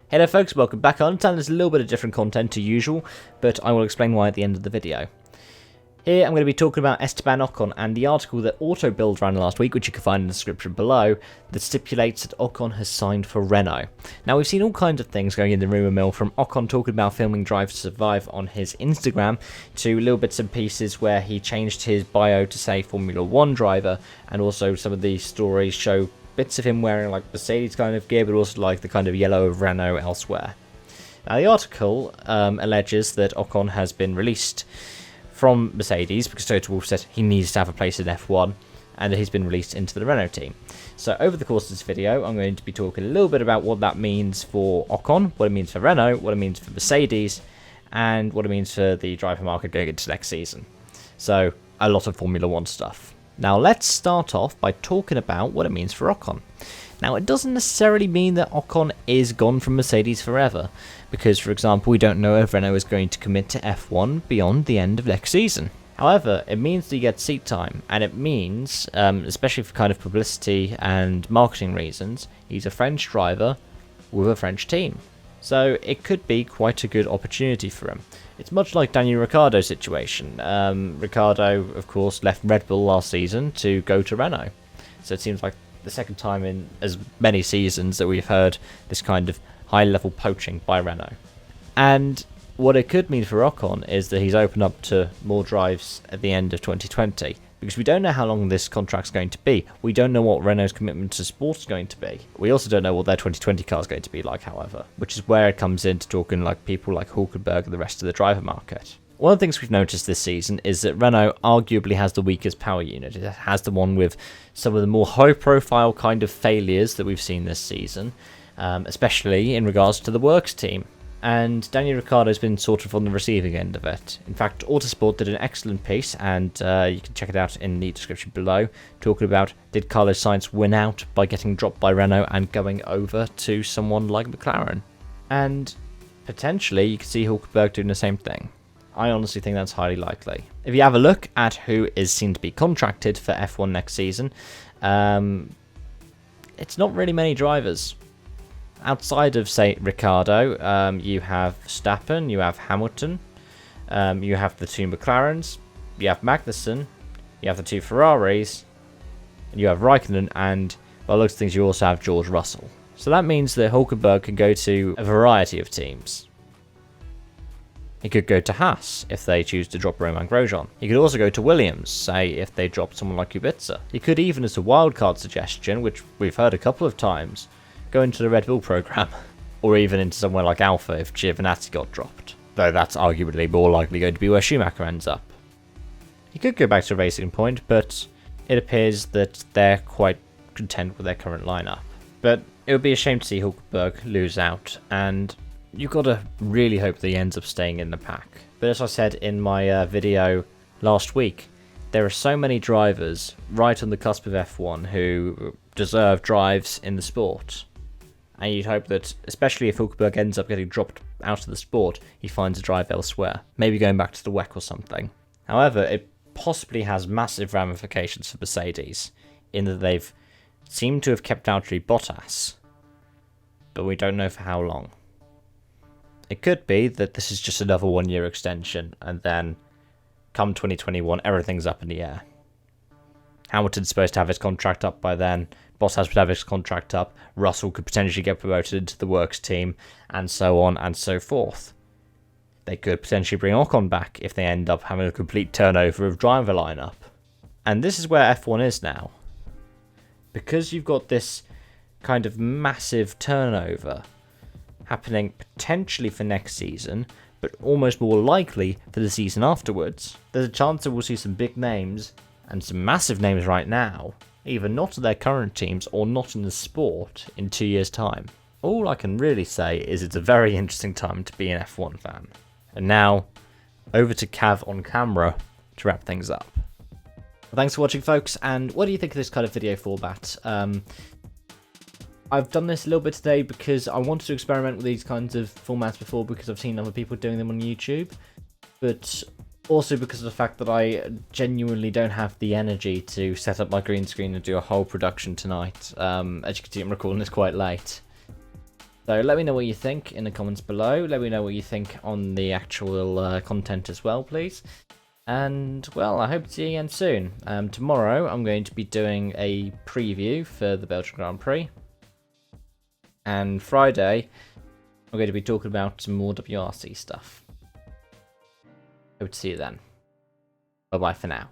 Hello folks, welcome back on. There's a little bit of different content to usual, but I will explain why at the end of the video. Here I'm going to be talking about Esteban Ocon and the article that AutoBuild ran last week, which you can find in the description below, that stipulates that Ocon has signed for Renault. Now we've seen all kinds of things going in the rumour mill, from Ocon talking about filming Drive to Survive on his Instagram, to little bits and pieces where he changed his bio to say Formula 1 driver, and also some of these stories show bits of him wearing like Mercedes kind of gear, but also like the kind of yellow of Renault elsewhere. Now the article alleges that Ocon has been released from Mercedes because Toto Wolff said he needs to have a place in F1, and that he's been released into the Renault team. So over the course of this video, I'm going to be talking a little bit about what that means for Ocon, what it means for Renault, what it means for Mercedes, and what it means for the driver market going into next season. So a lot of Formula 1 stuff. Now let's start off by talking about what it means for Ocon. Now it doesn't necessarily mean that Ocon is gone from Mercedes forever, because for example we don't know if Renault is going to commit to F1 beyond the end of next season. However, it means that he gets seat time, and it means, especially for kind of publicity and marketing reasons, he's a French driver with a French team. So it could be quite a good opportunity for him. It's much like Daniel Ricciardo's situation. Ricciardo, of course, left Red Bull last season to go to Renault. So it seems like the second time in as many seasons that we've heard this kind of high-level poaching by Renault. And what it could mean for Ocon is that he's opened up to more drives at the end of 2020. Because we don't know how long this contract's going to be. We don't know what Renault's commitment to sport is going to be. We also don't know what their 2020 car is going to be like, however. Which is where it comes into talking like people like Hulkenberg and the rest of the driver market. One of the things we've noticed this season is that Renault arguably has the weakest power unit. It has the one with some of the more high-profile kind of failures that we've seen this season. Especially in regards to the works team. And Daniel Ricciardo's been sort of on the receiving end of it. In fact, Autosport did an excellent piece, and you can check it out in the description below, talking about did Carlos Sainz win out by getting dropped by Renault and going over to someone like McLaren. And potentially you could see Hulkenberg doing the same thing. I honestly think that's highly likely. If you have a look at who is seen to be contracted for F1 next season, it's not really many drivers. Outside of, say, Ricciardo, you have Verstappen, you have Hamilton, you have the two McLarens, you have Magnussen, you have the two Ferraris, and you have Raikkonen, and by the looks of things you also have George Russell. So that means that Hulkenberg can go to a variety of teams. He could go to Haas if they choose to drop Romain Grosjean. He could also go to Williams, say if they drop someone like Kubica. He could even, as a wildcard suggestion, which we've heard a couple of times, go into the Red Bull program, or even into somewhere like Alpha if Giovinazzi got dropped. Though that's arguably more likely going to be where Schumacher ends up. He could go back to Racing Point, but it appears that they're quite content with their current lineup. But it would be a shame to see Hulkenberg lose out, and you've got to really hope that he ends up staying in the pack. But as I said in my video last week, there are so many drivers right on the cusp of F1 who deserve drives in the sport. And you'd hope that, especially if Hulkenberg ends up getting dropped out of the sport, he finds a drive elsewhere. Maybe going back to the WEC or something. However, it possibly has massive ramifications for Mercedes, in that they've seemed to have kept Valtteri Bottas, but we don't know for how long. It could be that this is just another 1-year extension, and then come 2021, everything's up in the air. Hamilton's supposed to have his contract up by then. Bottas would have his contract up. Russell could potentially get promoted into the works team, and so on and so forth. They could potentially bring Ocon back if they end up having a complete turnover of driver lineup. And this is where F1 is now. Because you've got this kind of massive turnover happening potentially for next season, but almost more likely for the season afterwards, there's a chance that we'll see some big names, and some massive names right now, either not at their current teams or not in the sport in 2 years' time. All I can really say is it's a very interesting time to be an F1 fan. And now, over to Cav on camera to wrap things up. Well, thanks for watching, folks, and what do you think of this kind of video format? I've done this a little bit today because I wanted to experiment with these kinds of formats before, because I've seen other people doing them on YouTube, but also because of the fact that I genuinely don't have the energy to set up my green screen and do a whole production tonight. As you can see, I'm recording this quite late. So let me know what you think in the comments below. Let me know what you think on the actual content as well, please. And, well, I hope to see you again soon. Tomorrow I'm going to be doing a preview for the Belgian Grand Prix. And Friday I'm going to be talking about some more WRC stuff. Hope to see you then. Bye-bye for now.